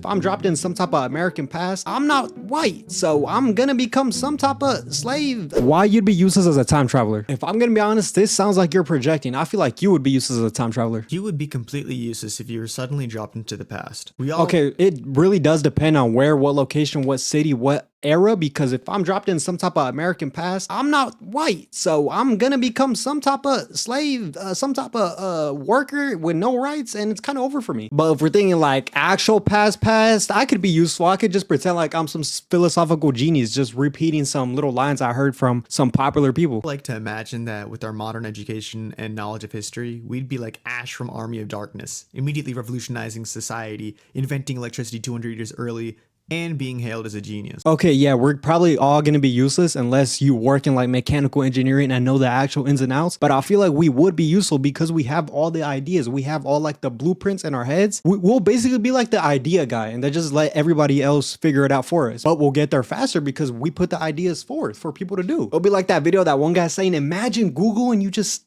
If I'm dropped in some type of American past, I'm not white, so I'm gonna become some type of slave. Why you'd be useless as a time traveler? If I'm gonna be honest, this sounds like you're projecting. I feel like you would be useless as a time traveler. You would be completely useless if you were suddenly dropped into the past. We all Okay, it really does depend on where, what location, what city, what era, because if I'm dropped in some type of American past, I'm not white, so I'm gonna become some type of slave, some type of worker with no rights, and it's kind of over for me. But if we're thinking like actual past, I could be useful. I could just pretend like I'm some philosophical genius, just repeating some little lines I heard from some popular people. like to imagine that with our modern education and knowledge of history, we'd be like Ash from Army of Darkness, immediately revolutionizing society, inventing electricity 200 years early, and being hailed as a genius. Okay, yeah, we're probably all gonna be useless unless you work in like mechanical engineering and know the actual ins and outs. But I feel like we would be useful because we have all the ideas. We have all like the blueprints in our heads. We'll basically be like the idea guy and then just let everybody else figure it out for us. But we'll get there faster because we put the ideas forth for people to do. It'll be like that video that one guy saying, imagine Google and you just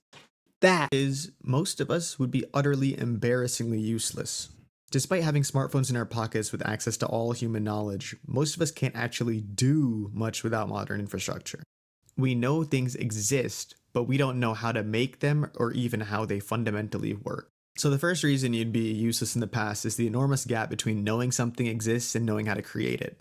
that. Is most of us would be utterly embarrassingly useless. Despite having smartphones in our pockets with access to all human knowledge, most of us can't actually do much without modern infrastructure. We know things exist, but we don't know how to make them or even how they fundamentally work. So the first reason you'd be useless in the past is the enormous gap between knowing something exists and knowing how to create it.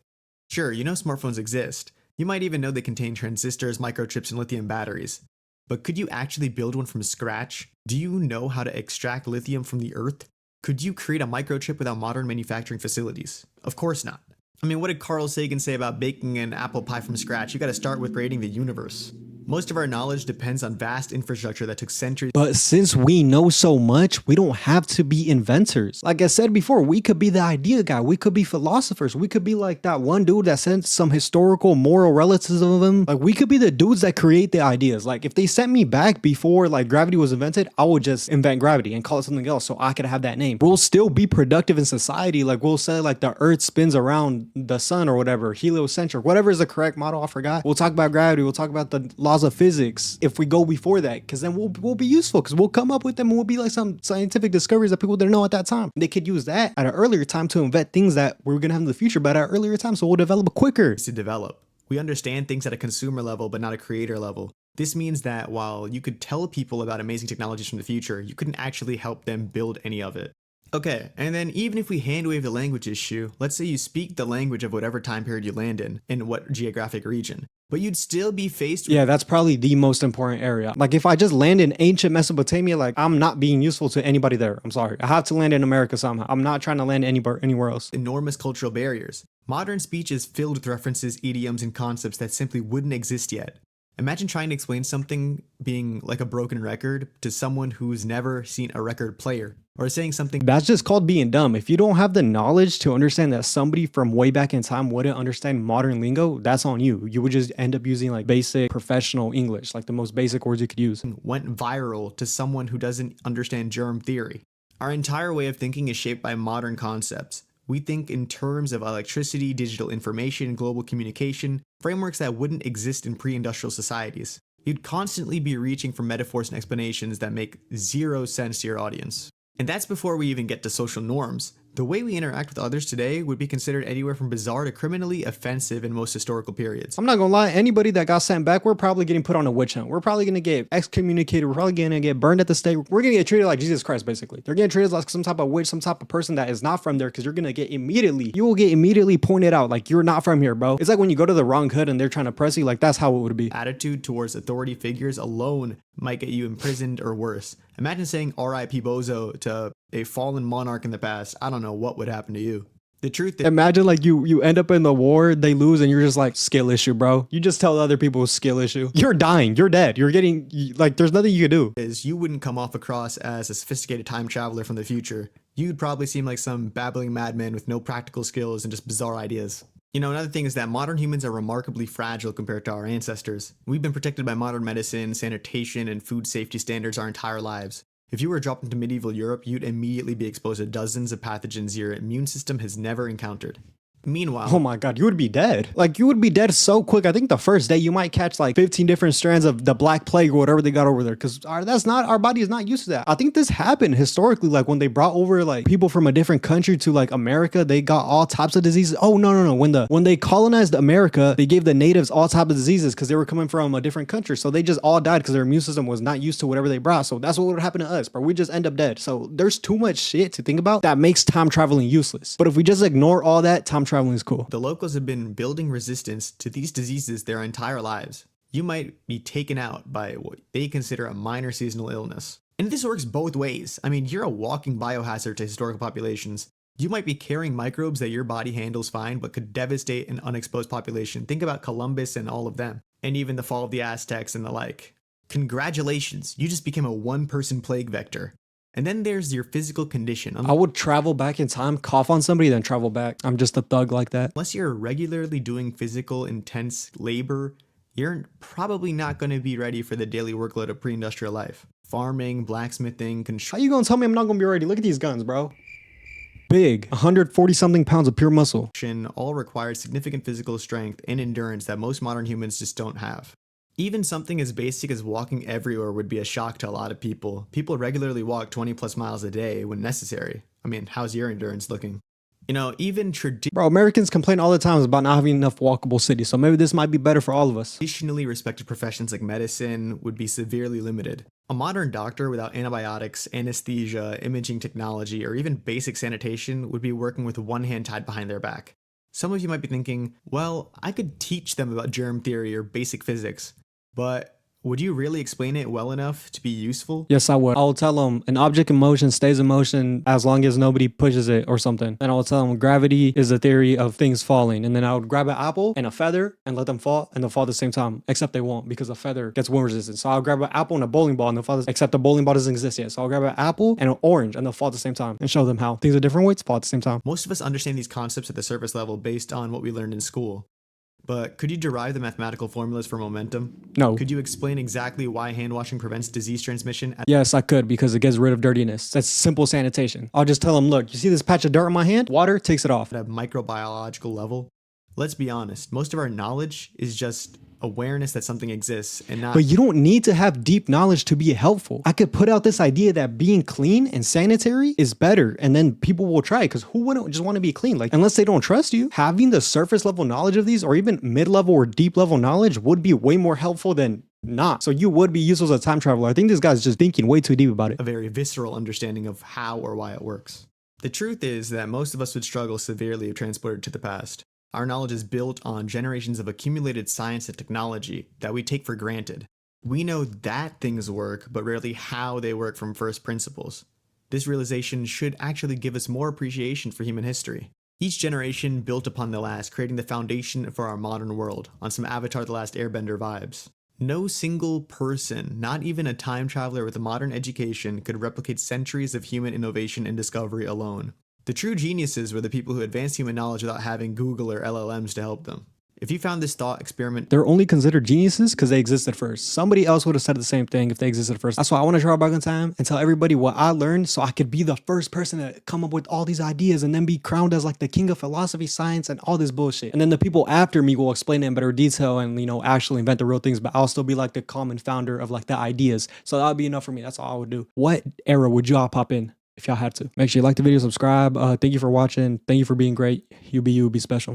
Sure, you know smartphones exist. You might even know they contain transistors, microchips, and lithium batteries. But could you actually build one from scratch? Do you know how to extract lithium from the earth? Could you create a microchip without modern manufacturing facilities? Of course not. I mean, what did Carl Sagan say about baking an apple pie from scratch? You gotta start with creating the universe. Most of our knowledge depends on vast infrastructure that took centuries. But since we know so much, we don't have to be inventors. Like I said before, we could be the idea guy. We could be philosophers. We could be like that one dude that sent some historical moral relativism. Like we could be the dudes that create the ideas. Like if they sent me back before like gravity was invented, I would just invent gravity and call it something else so I could have that name. We'll still be productive in society. Like we'll say like the earth spins around the sun or whatever, heliocentric, whatever is the correct model. I forgot. We'll talk about gravity. We'll talk about the laws of physics if we go before that, because then we'll be useful because we'll come up with them and we'll be like some scientific discoveries that people didn't know at that time. They could use that at an earlier time to invent things that we're gonna have in the future, but at an earlier time, so we'll develop quicker. To develop. We understand things at a consumer level, but not a creator level. This means that while you could tell people about amazing technologies from the future, you couldn't actually help them build any of it. Okay, and then even if we handwave the language issue, let's say you speak the language of whatever time period you land in what geographic region, but you'd still be faced with— Yeah, that's probably the most important area. Like if I just land in ancient Mesopotamia, like I'm not being useful to anybody there. I'm sorry. I have to land in America somehow. I'm not trying to land anywhere else. enormous cultural barriers. Modern speech is filled with references, idioms, and concepts that simply wouldn't exist yet. Imagine trying to explain something being like a broken record to someone who's never seen a record player, or saying something— That's just called being dumb. If you don't have the knowledge to understand that somebody from way back in time wouldn't understand modern lingo, that's on you. You would just end up using like basic professional English, like the most basic words you could use. went viral to someone who doesn't understand germ theory. Our entire way of thinking is shaped by modern concepts. We think in terms of electricity, digital information, global communication, frameworks that wouldn't exist in pre-industrial societies. You'd constantly be reaching for metaphors and explanations that make zero sense to your audience. And that's before we even get to social norms. The way we interact with others today would be considered anywhere from bizarre to criminally offensive in most historical periods. I'm not gonna lie, anybody that got sent back, we're probably getting put on a witch hunt. We're probably gonna get excommunicated. We're probably gonna get burned at the stake. We're gonna get treated like Jesus Christ, basically. They're getting treated like some type of witch, some type of person that is not from there, because you will get immediately pointed out like you're not from here, bro. It's like when you go to the wrong hood and they're trying to press you, like that's how it would be. Attitude towards authority figures alone might get you imprisoned or worse. Imagine saying R.I.P. Bozo to a fallen monarch in the past. I don't know what would happen to you. The truth is— Imagine like you end up in the war, they lose, and you're just like, skill issue, bro. You just tell other people skill issue. You're dying. You're dead. You're getting like there's nothing you can do. is you wouldn't come off across as a sophisticated time traveler from the future. You'd probably seem like some babbling madman with no practical skills and just bizarre ideas. You know, another thing is that modern humans are remarkably fragile compared to our ancestors. We've been protected by modern medicine, sanitation, and food safety standards our entire lives. If you were dropped into medieval Europe, you'd immediately be exposed to dozens of pathogens your immune system has never encountered. Meanwhile, Oh my god, you would be dead. Like, you would be dead so quick. I think the first day you might catch like 15 different strands of the Black Plague or whatever they got over there. Because our body is not used to that. I think this happened historically. Like, when they brought over like people from a different country to like America, they got all types of diseases. Oh, no. When they colonized America, they gave the natives all types of diseases because they were coming from a different country. So they just all died because their immune system was not used to whatever they brought. So that's what would happen to us, bro. We just end up dead. So there's too much shit to think about that makes time traveling useless. But if we just ignore all that, time traveling is cool. the locals have been building resistance to these diseases their entire lives. You might be taken out by what they consider a minor seasonal illness. And this works both ways. I mean, you're a walking biohazard to historical populations. You might be carrying microbes that your body handles fine, but could devastate an unexposed population. Think about Columbus and all of them, and even the fall of the Aztecs and the like. Congratulations, you just became a one-person plague vector. And then there's your physical condition. I would travel back in time, cough on somebody, then travel back. I'm just a thug like that. Unless you're regularly doing physical, intense labor, you're probably not going to be ready for the daily workload of pre-industrial life. Farming, blacksmithing, How you gonna tell me I'm not gonna be ready? Look at these guns, bro. Big, 140 something pounds of pure muscle. construction all require significant physical strength and endurance that most modern humans just don't have. Even something as basic as walking everywhere would be a shock to a lot of people. People regularly walk 20 plus miles a day when necessary. I mean, how's your endurance looking? You know, even Bro, Americans complain all the time about not having enough walkable cities, so maybe this might be better for all of us. traditionally respected professions like medicine would be severely limited. A modern doctor without antibiotics, anesthesia, imaging technology, or even basic sanitation would be working with one hand tied behind their back. Some of you might be thinking, well, I could teach them about germ theory or basic physics, but would you really explain it well enough to be useful? Yes, I would. I'll tell them an object in motion stays in motion as long as nobody pushes it or something. And I'll tell them gravity is a theory of things falling. And then I would grab an apple and a feather and let them fall, and they'll fall at the same time. Except they won't, because a feather gets wind resistance. So I'll grab an apple and a bowling ball and they'll fall, except the bowling ball doesn't exist yet. So I'll grab an apple and an orange and they'll fall at the same time and show them how things are different weights fall at the same time. Most of us understand these concepts at the surface level based on what we learned in school. But could you derive the mathematical formulas for momentum? No. Could you explain exactly why hand washing prevents disease transmission at Yes, I could, because it gets rid of dirtiness. That's simple sanitation. I'll just tell them, look, you see this patch of dirt on my hand? Water takes it off. a microbiological level? Let's be honest, most of our knowledge is just awareness that something exists and not But you don't need to have deep knowledge to be helpful. I could put out this idea that being clean and sanitary is better, and then people will try it, because who wouldn't just want to be clean? Like, unless they don't trust you, having the surface level knowledge of these, or even mid-level or deep level knowledge, would be way more helpful than not. So you would be useful as a time traveler. I think this guy's just thinking way too deep about it. a very visceral understanding of how or why it works. The truth is that most of us would struggle severely if transported to the past. Our knowledge is built on generations of accumulated science and technology that we take for granted. We know that things work, but rarely how they work from first principles. This realization should actually give us more appreciation for human history. Each generation built upon the last, creating the foundation for our modern world, on some Avatar The Last Airbender vibes. No single person, not even a time traveler with a modern education, could replicate centuries of human innovation and discovery alone. The true geniuses were the people who advanced human knowledge without having Google or LLMs to help them. If you found this thought experiment They're only considered geniuses because they existed first. Somebody else would have said the same thing if they existed first. That's why I want to travel back in time and tell everybody what I learned, so I could be the first person to come up with all these ideas and then be crowned as like the king of philosophy, science, and all this bullshit. And then the people after me will explain it in better detail and, you know, actually invent the real things, but I'll still be like the common founder of like the ideas. So that would be enough for me. That's all I would do. What era would y'all pop in if y'all had to? Make sure you like the video, subscribe. Thank you for watching. Thank you for being great. You be special.